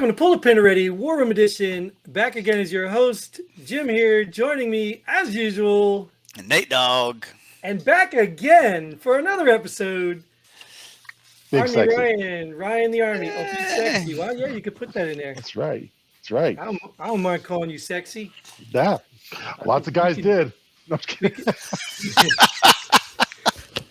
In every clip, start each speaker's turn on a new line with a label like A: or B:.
A: Welcome to Pull the Pin Already, War Room Edition. Back again as your host, Jim here. Joining me, as usual,
B: Nate Dogg.
A: And back again for another episode,
C: Big
A: Army
C: sexy.
A: Ryan the Army. Oh, Big Sexy. Well, yeah, you could put that in there.
C: That's right. That's right.
A: I don't mind calling you sexy.
C: Yeah. Lots of guys did. No, I'm just kidding.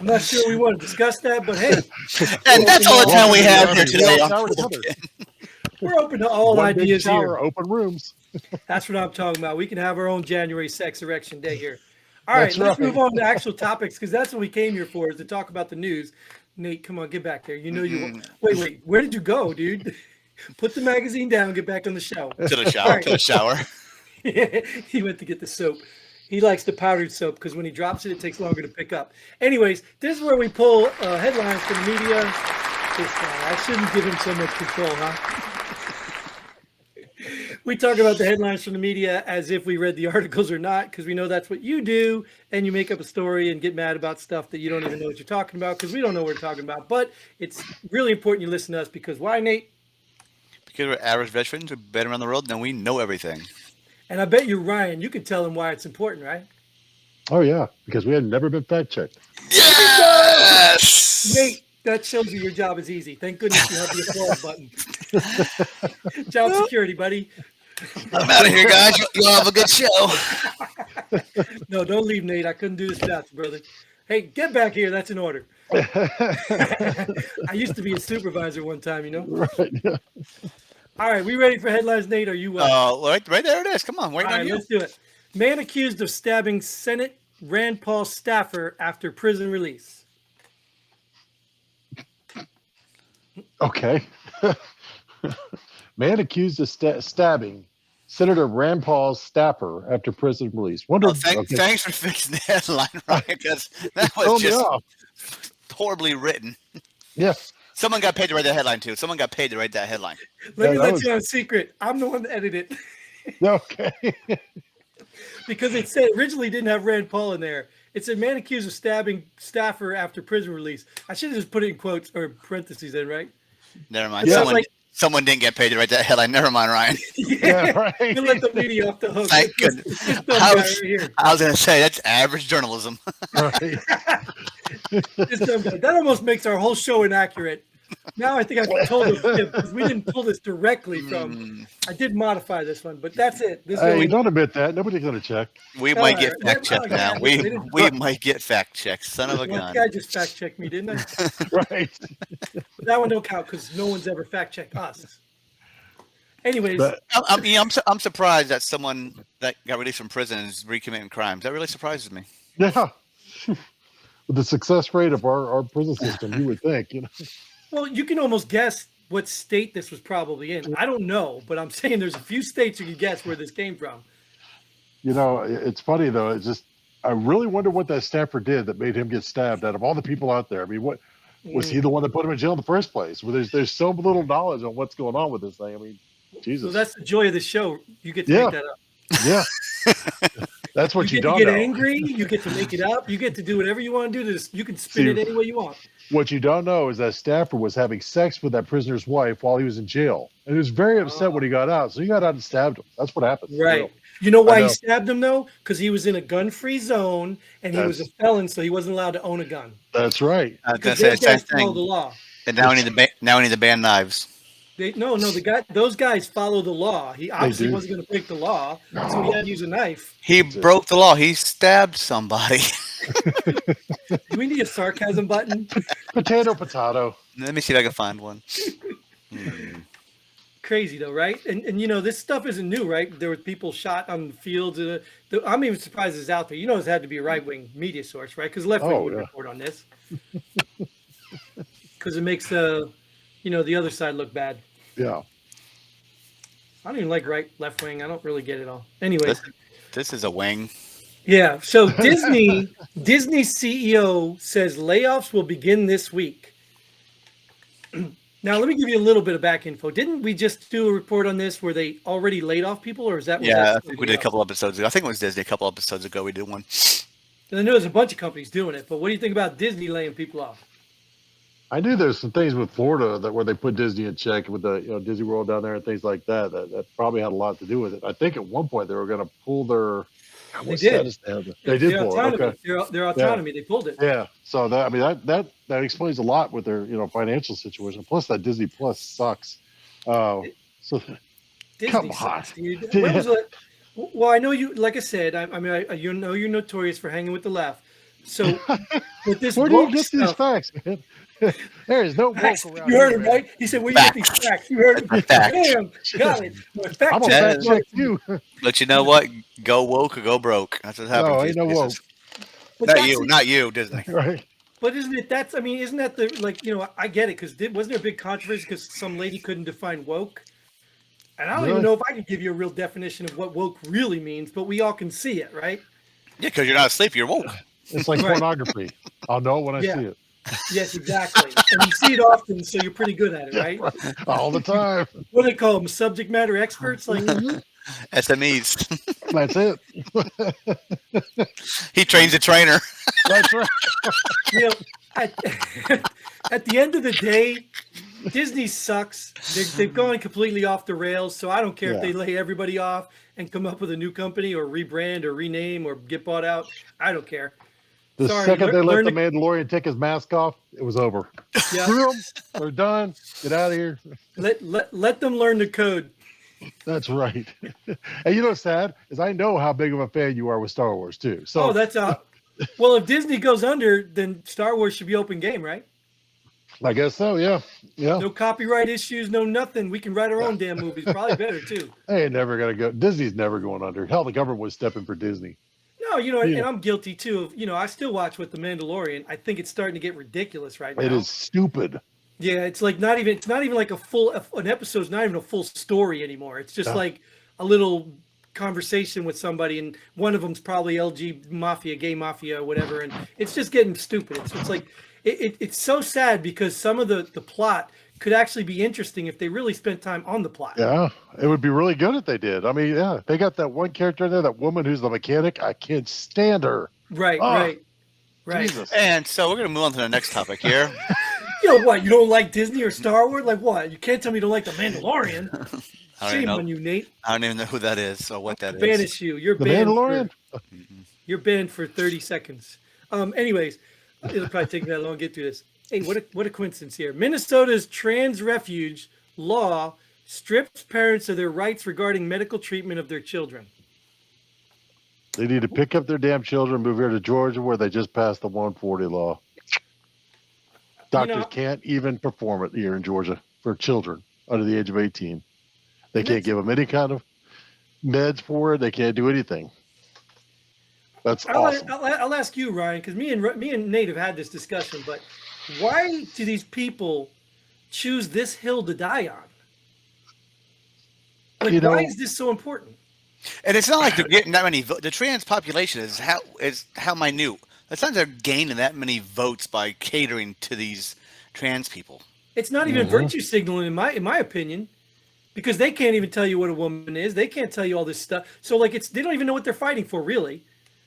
A: I'm not sure we want to discuss that, but hey.
B: And that's all the time we have here today.
A: We're open to all
C: One big
A: ideas
C: shower,
A: here.
C: Open rooms.
A: That's what I'm talking about. We can have our own January sex erection day here. All right,
C: That's
A: let's
C: right.
A: move on to actual topics because that's what we came here for, is to talk about the news. Nate, come on, get back there. You know you wait. Where did you go, dude? Put the magazine down. Get back on the show.
B: To the shower.
A: Right.
B: To the shower.
A: He went to get the soap. He likes the powdered soap because when he drops it, it takes longer to pick up. Anyways, this is where we pull headlines from the media. I shouldn't give him so much control, huh? We talk about the headlines from the media as if we read the articles or not, because we know that's what you do, and you make up a story and get mad about stuff that you don't even know what you're talking about, because we don't know what we're talking about. But it's really important you listen to us, because why, Nate?
B: Because we're average veterans who've been around the world and we know everything.
A: And I bet you, Ryan, you could tell him why it's important, right?
C: Oh, yeah. Because we had never been fact checked.
B: Yes!
A: Nate, that shows you your job is easy. Thank goodness you have the applause button. Job security, buddy.
B: I'm out of here, guys. You'll have a good show.
A: No, don't leave, Nate. I couldn't do this without you, brother. Hey, get back here. That's an order. I used to be a supervisor one time, you know?
C: Right. Yeah.
A: All right, we ready for headlines, Nate? Are you
B: Right there it is. Come on, wait
A: All
B: on
A: right,
B: you.
A: let's do it. Man accused of stabbing Senate Rand Paul staffer after prison release.
C: Okay. Man accused of stabbing Senator Rand Paul's staffer after prison release. Wonder.
B: Thanks for fixing the headline, Ryan, because that
C: Throw
B: was
C: me
B: just
C: off.
B: horribly written.
C: Yeah.
B: Someone got paid to write that headline, too. Someone got paid to write that headline.
A: Let me
C: that
A: let
C: was-
A: you on a secret. I'm the one that edited it.
C: Okay.
A: Because it said originally didn't have Rand Paul in there. It said man accused of stabbing staffer after prison release. I should have just put it in quotes or parentheses in, right?
B: Never mind.
A: Yeah.
B: Someone didn't get paid to write that headline. Never mind, Ryan.
C: Yeah, right.
A: You let the media off the hook.
B: Thank
A: This
B: goodness.
A: dumb guy right here.
B: I was going to say, that's average journalism.
C: Right.
A: This dumb guy. That almost makes our whole show inaccurate. Now I think I've told him because we didn't pull this directly from. I did modify this one, but that's it. This
C: Hey,
A: is
C: don't admit that. Nobody's going to check.
B: We
A: All
B: might
A: right.
B: get fact checked now. We might get fact checked. Son of a
A: one
B: gun.
A: guy just fact checked me, didn't I?
C: Right.
A: But that one don't count because no one's ever fact checked us. Anyways,
C: But
B: I'm surprised that someone that got released from prison is recommitting crimes. That really surprises me.
C: yeah. With the success rate of our prison system, you would think, you know.
A: well, you can almost guess what state this was probably in. I don't know, but I'm saying there's a few states you can guess where this came from.
C: You know, it's funny though. It's just I really wonder what that staffer did that made him get stabbed. Out of all the people out there, I mean, what was he the one that put him in jail in the first place? Well, there's so little knowledge on what's going on with this thing. I mean, Jesus.
A: So that's the joy of the show. You get to
C: Yeah.
A: make that up.
C: Yeah, that's what you
A: get
C: don't
A: to get
C: know.
A: angry. You get to make it up. You get to do whatever you want to do. You can spin
C: See,
A: it any way you want.
C: What you don't know is that staffer was having sex with that prisoner's wife while he was in jail, and he was very upset when he got out. So he got out and stabbed him. That's what happened.
A: Right. You know why
C: I
A: he
C: know.
A: stabbed him though? Because he was in a gun-free zone and he was a felon, so he wasn't allowed to own a gun.
C: That's right.
B: I was going
A: Because
B: to say
A: those
B: the same
A: guys follow the
B: thing.
A: law.
B: And now we need to ban knives.
A: Those guys follow the law. He obviously
C: do.
A: wasn't going to break the law, so he had to use a knife.
B: He broke the law. He stabbed somebody.
A: Do we need a sarcasm button?
C: Potato.
B: Let me see if I can find one.
A: Crazy though, right? And you know this stuff isn't new, right? There were people shot on the fields. I'm even surprised it's out there. You know, it had to be a right-wing media source, right? Because left wing would report on this. Because it makes the other side look bad.
C: Yeah.
A: I don't even like left wing. I don't really get it all. Anyways,
B: This is a wing.
A: yeah. So Disney CEO says layoffs will begin this week. Now let me give you a little bit of back info. Didn't we just do a report on this where they already laid off people, or is that?
B: Yeah, I think we did a couple episodes ago. I think it was Disney a couple episodes ago. We did one.
A: And I know there's a bunch of companies doing it, but what do you think about Disney laying people off?
C: I knew there's some things with Florida that where they put Disney in check with the Disney World down there and things like that, that probably had a lot to do with it. I think at one point they were going to pull their
A: They
C: what
A: did.
C: status they have. They did
A: Their
C: pull it.
A: autonomy.
C: Okay.
A: Their autonomy. They pulled it.
C: Yeah. So that I mean that explains a lot with their financial situation. Plus that Disney Plus sucks. So
A: Disney
C: come
A: sucks,
C: on.
A: dude. When was it? Well, I know you. Like I said, you know you're notorious for hanging with the left. So with this,
C: Where do you
A: woke
C: get these
A: stuff,
C: facts, man? There is no woke
A: facts.
C: around
A: You heard
C: here,
A: him,
C: man.
A: right? He said, "Where you get these facts?" You heard him.
B: Fact.
A: Damn, got it. Well, fact
C: I'm gonna
A: check.
C: fact check you.
B: But you know what? Go woke or go broke. That's what happens.
C: No,
B: these
C: ain't no
B: places.
C: woke.
A: But
B: Not
A: that's
B: you,
A: it.
B: not you, Disney.
C: Right.
A: But isn't it? Isn't that the like? I get it because wasn't there a big controversy because some lady couldn't define woke? And I don't even
C: Really?
A: know if I can give you a real definition of what woke really means, but we all can see it, right?
B: Yeah, because you're not asleep, you're woke.
C: It's like
A: Right.
C: pornography. I'll know it when I
A: Yeah.
C: see it.
A: Yes, exactly. And you see it often, so you're pretty good at it, right?
C: All the time.
A: What do they call them? Subject matter experts? Like,
B: SMEs.
C: That's it.
B: He trains a trainer.
C: That's right.
A: you know, at, at the end of the day, Disney sucks. They've gone completely off the rails. So I don't care if they lay everybody off and come up with a new company or rebrand or rename or get bought out. I don't care.
C: The
A: Sorry,
C: second they let
A: learn
C: the
A: to-
C: Mandalorian take his mask off, it was over.
A: Yeah.
C: Screw 'em. They're done. Get out of here.
A: Let them learn the code.
C: That's right. And you know what's sad is I know how big of a fan you are with Star Wars too. So
A: Oh, that's well, if Disney goes under, then Star Wars should be open game, right?
C: I guess so. Yeah. Yeah.
A: No copyright issues, no nothing. We can write our own damn movies. Probably better too.
C: They ain't never gonna go. Disney's never going under. Hell, the government was stepping for Disney.
A: No,
C: Yeah.
A: and I'm guilty too of, I still watch with The Mandalorian. I think it's starting to get ridiculous right now.
C: It is stupid.
A: Yeah, it's like it's not even like an episode's not even a full story anymore. It's just
C: No.
A: like a little conversation with somebody, and one of them's probably LG Mafia, gay mafia, or whatever, and it's just getting stupid. It's like it's so sad because some of the plot could actually be interesting if they really spent time on the plot.
C: Yeah, it would be really good if they did. I mean, yeah, they got that one character in there, that woman who's the mechanic. I can't stand her.
A: Right,
C: Oh,
A: right.
C: Jesus.
B: And so we're going to move on to the next topic here.
A: What? You don't like Disney or Star Wars? Like what? You can't tell me you don't like The Mandalorian.
B: I don't,
A: Shame
B: even know,
A: on you, Nate.
B: I don't even know who that is or what that is.
A: Banish you. You're
C: The
A: banned.
C: Mandalorian?
A: You're banned for 30 seconds. Anyways, it'll probably take me that long to get through this. Hey, what a coincidence here. Minnesota's trans refuge law strips parents of their rights regarding medical treatment of their children.
C: They need to pick up their damn children, move here to Georgia, where they just passed the 140 law. Doctors can't even perform it here in Georgia for children under the age of 18. They can't give them any kind of meds for it. They can't do anything. That's awesome.
A: I'll ask you, Ryan, because me and Nate have had this discussion, but why do these people choose this hill to die on? Like, why is this so important?
B: And it's not like they're getting that many votes. The trans population is how minute. It's not they're gaining that many votes by catering to these trans people.
A: It's not even virtue signaling, in my opinion, because they can't even tell you what a woman is. They can't tell you all this stuff. So like they don't even know what they're fighting for, really.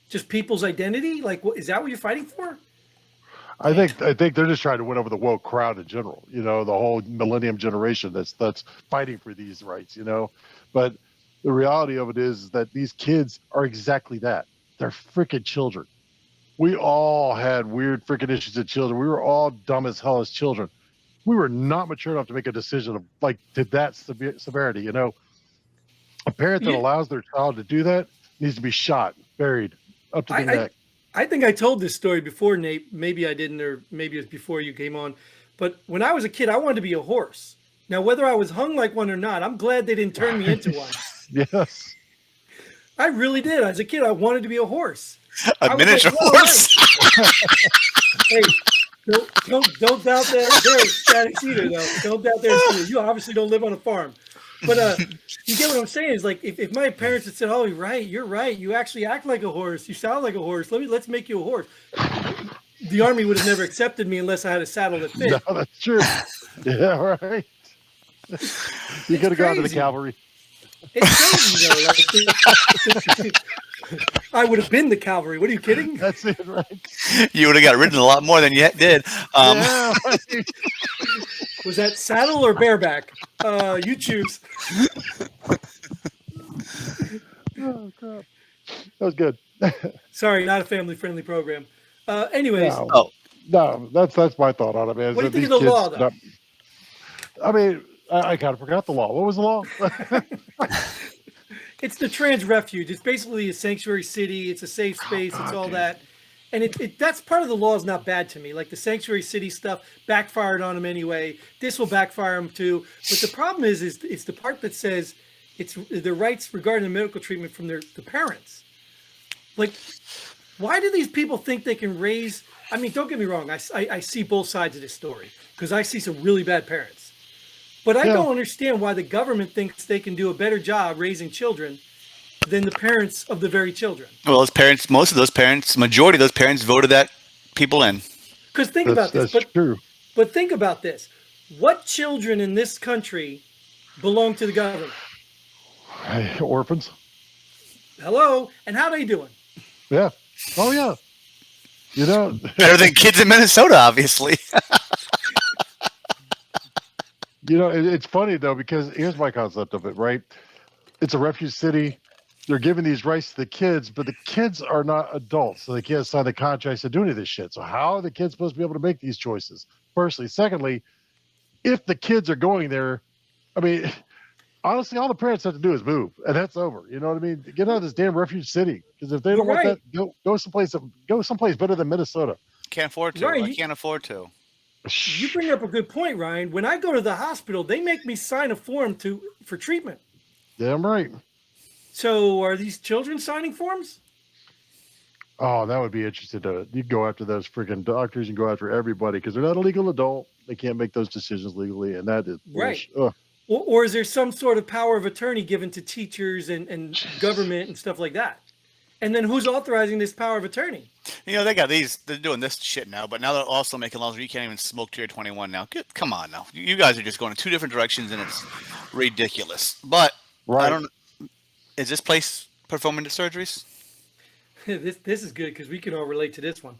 A: Just people's identity. Like, is that what you're fighting for?
C: I think they're just trying to win over the woke crowd in general. The whole millennium generation that's fighting for these rights. But the reality of it is that these kids are exactly that. They're freaking children. We all had weird freaking issues as children. We were all dumb as hell as children. We were not mature enough to make a decision of to that severity. A parent that allows their child to do that needs to be shot, buried up to the neck.
A: I think I told this story before, Nate. Maybe I didn't, or maybe it was before you came on. But when I was a kid, I wanted to be a horse. Now, whether I was hung like one or not, I'm glad they didn't turn me into one.
C: Yes.
A: I really did. As a kid, I wanted to be a horse.
B: A miniature horse.
A: Hey, don't doubt that there, Static either, though. Don't doubt there. You obviously don't live on a farm. But you get what I'm saying? Is like if my parents had said, "Oh, you're right. You actually act like a horse. You sound like a horse. Let's make you a horse." The army would have never accepted me unless I had a saddle that fit.
C: No, that's true. Yeah, right. You could have gone to the cavalry.
A: It's crazy though. I would have been the cavalry. What are you kidding?
C: That's it, right?
B: You would have got ridden a lot more than you did.
C: Yeah, right.
A: Was that saddle or bareback? You choose.
C: Oh, crap. That was good.
A: Sorry, not a family-friendly program. Anyways,
C: No, no, that's my thought on it, man.
A: what do you
C: That
A: think of
C: these
A: the law,
C: kids-
A: though?
C: I mean, I kind of forgot the law. What was the law?
A: It's the trans refuge. It's basically a sanctuary city. It's a safe space. It's all
C: dude.
A: that. And that's part of the law is not bad to me. Like the sanctuary city stuff backfired on them anyway. This will backfire them too. But the problem is it's the part that says it's their rights regarding the medical treatment from the parents. Like, why do these people think they can raise? I mean, don't get me wrong. I see both sides of this story because I see some really bad parents. But I don't understand why the government thinks they can do a better job raising children than the parents of the very children.
B: Well, those parents, most of those parents, majority of those parents voted that people in.
A: Because think about this.
C: That's true.
A: But think about this. What children in this country belong to the government?
C: Hey, orphans.
A: Hello? And how they doing?
C: Yeah. Oh, yeah. You know,
B: Better than kids in Minnesota, obviously.
C: it's funny, though, because here's my concept of it, right? It's a refuge city. They're giving these rights to the kids, but the kids are not adults, so they can't sign the contracts to do any of this shit. So how are the kids supposed to be able to make these choices? Firstly. Secondly, if the kids are going there, I mean, honestly, all the parents have to do is move, and that's over. You know what I mean? Get out of this damn refuge city, because if they don't want
A: Right.
C: that, go someplace better than Minnesota.
B: Can't afford to.
A: Right.
B: I can't afford to.
A: You bring up a good point, Ryan. When I go to the hospital, they make me sign a form for treatment.
C: Damn right.
A: So are these children signing forms?
C: Oh, that would be interesting. You go after those freaking doctors and go after everybody because they're not a legal adult. They can't make those decisions legally, and that is
A: Right.
C: ugh.
A: Or is there some sort of power of attorney given to teachers and government and stuff like that? And then who's authorizing this power of attorney?
B: You know, they're doing this shit now, but now they're also making laws where you can't even smoke till you're 21 now. Come on now. You guys are just going in two different directions, and it's ridiculous. But
C: Right.
B: I don't. Is this place performing the surgeries?
A: This is good because we can all relate to this one.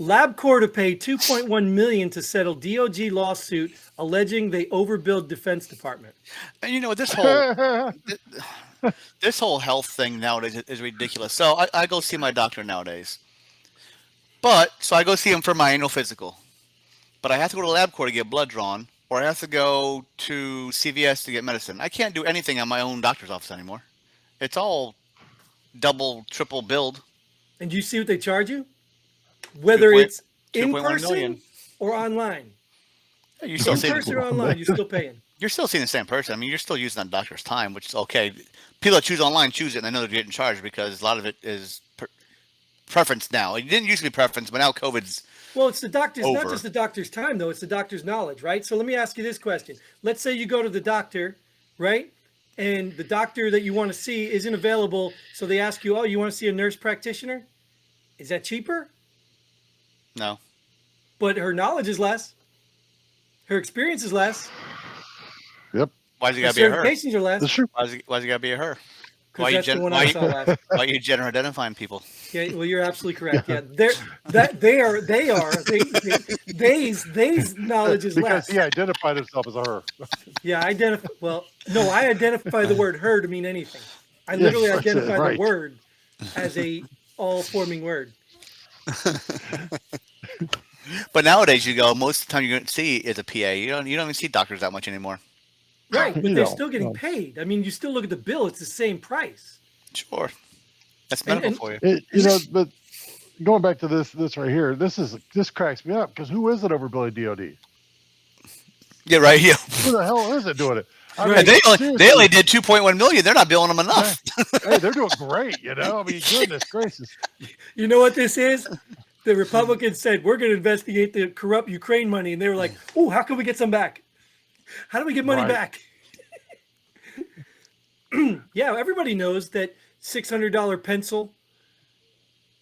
A: Labcorp to pay $2.1 million to settle DOJ lawsuit alleging they overbilled Defense Department.
B: And you know what, this whole health thing nowadays is ridiculous. So I go see my doctor nowadays. So I go see him for my annual physical. But I have to go to Labcorp to get blood drawn, or I have to go to CVS to get medicine. I can't do anything at my own doctor's office anymore. It's all double, triple billed.
A: And do you see what they charge you? Whether it's in
B: 2.1
A: person
B: million.
A: or online.
B: You're still
A: In
B: seeing
A: person or online, you're still paying.
B: You're still seeing the same person. I mean, you're still using that doctor's time, which is okay. People that choose online choose it, and they know they're getting charged because a lot of it is preference now. It didn't used to be preference, but now COVID's
A: Well, it's the doctor's, not
B: over.
A: just the doctor's time, though. It's the doctor's knowledge, right? So let me ask you this question. Let's say you go to the doctor, right? And the doctor that you want to see isn't available. So they ask you, oh, you want to see a nurse practitioner? Is that cheaper?
B: No.
A: But her knowledge is less. Her experience is less.
C: Yep.
B: Why's it
A: Her
B: got to be a her?
A: certifications are less.
C: That's true.
B: Why's it got to be a her?
A: Because that's the one I saw last.
B: Why are you gender identifying people?
A: Yeah, well, you're absolutely correct. Yeah, they's knowledge is
C: Because
A: less.
C: he identified himself as a her.
A: Yeah, identify. Well, no, I identify the word "her" to mean anything. I literally
C: that's it,
A: identify
C: right.
A: the word as a all-forming word.
B: But nowadays, you go, most of the time you're going to see is a PA. You don't even see doctors that much anymore.
A: Right, but
C: You
A: they're
C: know,
A: still getting paid. I mean, you still look at the bill; it's the same price.
B: Sure. That's
A: And-
B: medical
A: and-
B: for you.
C: But going back to this right here, this cracks me up because who is it overbilling DOD?
B: Yeah, right. Yeah.
C: Who the hell is it doing it? I
A: Right.
B: And they
C: seriously,
B: only did 2.1 million. They're not billing them enough.
C: hey, they're doing great. You know, I mean, goodness gracious.
A: You know what this is? The Republicans said we're going to investigate the corrupt Ukraine money, and they were like, "Oh, how can we get some back? How do we get money
C: Right.
A: back?" Yeah, everybody knows that $600 pencil.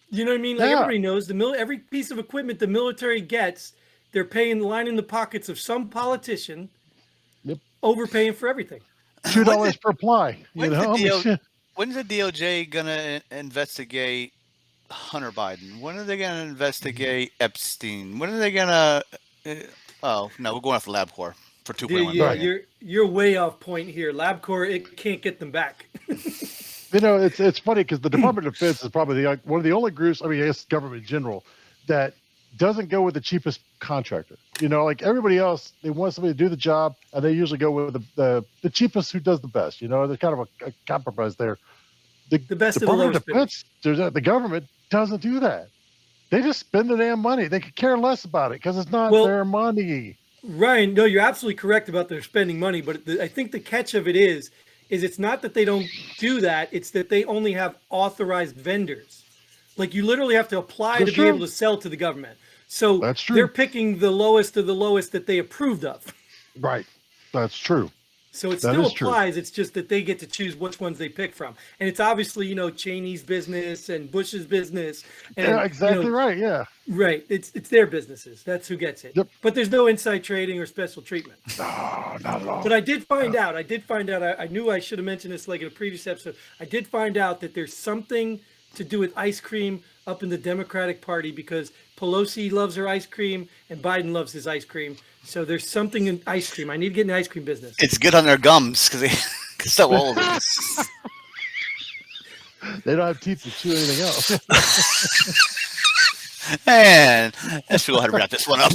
A: You know what I mean? Like
C: Yeah.
A: everybody knows every piece of equipment the military gets, they're paying line in the pockets of some politician,
C: Yep.
A: overpaying for everything.
C: $2 per ply. You
B: When
C: know,
B: did When's the DOJ gonna investigate Hunter Biden? When are they gonna investigate Epstein? When are they gonna? Oh no, we're going after LabCorp for $2.1
A: Yeah,
C: Right.
B: billion.
A: you're way off point here. Labcorp, it can't get them back.
C: You know, it's funny because the Department of Defense is probably one of the only groups, I mean, I guess government in general, that doesn't go with the cheapest contractor. You know, like everybody else, they want somebody to do the job, and they usually go with the cheapest who does the best. You know, there's kind of a compromise there.
A: The best of the
C: Department
A: lowest
C: of Defense, the government doesn't do that. They just spend the damn money. They could care less about it because it's not
A: Well,
C: their money.
A: Ryan, no, you're absolutely correct about their spending money, but I think the catch of it is it's not that they don't do that; it's that they only have authorized vendors. Like you literally have to apply
C: That's
A: to
C: true.
A: be able to sell to the government. So
C: That's true.
A: they're picking the lowest of the lowest that they approved of.
C: Right. That's true.
A: So it
C: That
A: still
C: is true.
A: applies. It's just that they get to choose which ones they pick from, and it's obviously Cheney's business and Bush's business. And,
C: Yeah, exactly right. Yeah.
A: Right. It's their businesses. That's who gets it.
C: Yep.
A: But there's no inside trading or special treatment.
C: No, not at all.
A: But I did find out. I knew I should have mentioned this like in a previous episode. I did find out that there's something to do with ice cream up in the Democratic Party because Pelosi loves her ice cream and Biden loves his ice cream. So there's something in ice cream. I need to get in the ice cream business.
B: It's good on their gums because they're so old.
C: They don't have teeth to chew anything else.
B: And let's go ahead and wrap this one up.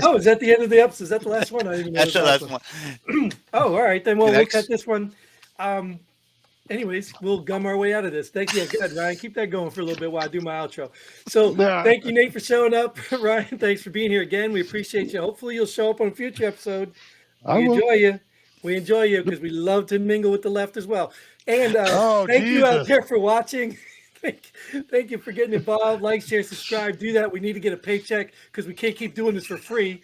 A: Oh, is that the end of the episode? Is that the last one? I didn't even know
B: That's the last one.
A: Oh, all right. Then we'll
B: Next.
A: cut this one. Anyways, we'll gum our way out of this. Thank you. Good, Ryan. Keep that going for a little bit while I do my outro. So
C: Yeah.
A: thank you, Nate, for showing up. Ryan, thanks for being here again. We appreciate you. Hopefully you'll show up on a future episode.
C: I
A: We
C: will.
A: enjoy you. We enjoy you because we love to mingle with the left as well. And
C: Oh,
A: thank you out
C: Jesus.
A: there for watching. Thank you for getting involved. Like, share, subscribe. Do that. We need to get a paycheck because we can't keep doing this for free.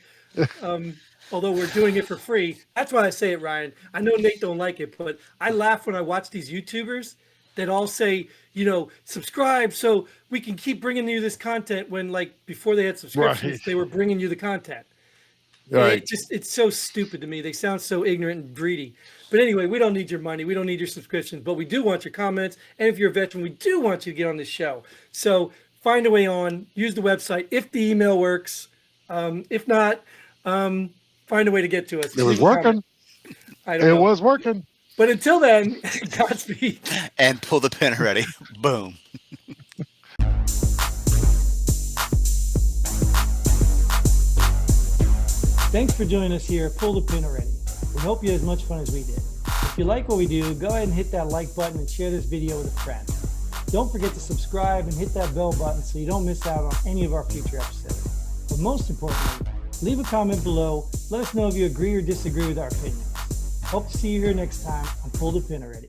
A: Although we're doing it for free. That's why I say it, Ryan. I know Nate don't like it, but I laugh when I watch these YouTubers that all say, subscribe so we can keep bringing you this content when, like, before they had subscriptions,
C: Right.
A: they were bringing you the content.
C: Right.
A: It's so stupid to me. They sound so ignorant and greedy. But anyway, we don't need your money. We don't need your subscriptions, but we do want your comments. And if you're a veteran, we do want you to get on this show. So find a way on, use the website if the email works. If not, find a way to get to us.
C: It was
A: Leave a comment.
C: working.
A: I don't
C: It
A: know.
C: was working.
A: But until then, Godspeed.
B: And pull the pin already. Boom.
A: Thanks for joining us here. Pull the pin already. We hope you had as much fun as we did. If you like what we do, go ahead and hit that like button and share this video with a friend. Don't forget to subscribe and hit that bell button so you don't miss out on any of our future episodes. But most importantly, leave a comment below. Let us know if you agree or disagree with our opinions. Hope to see you here next time on Pull the Pin Already.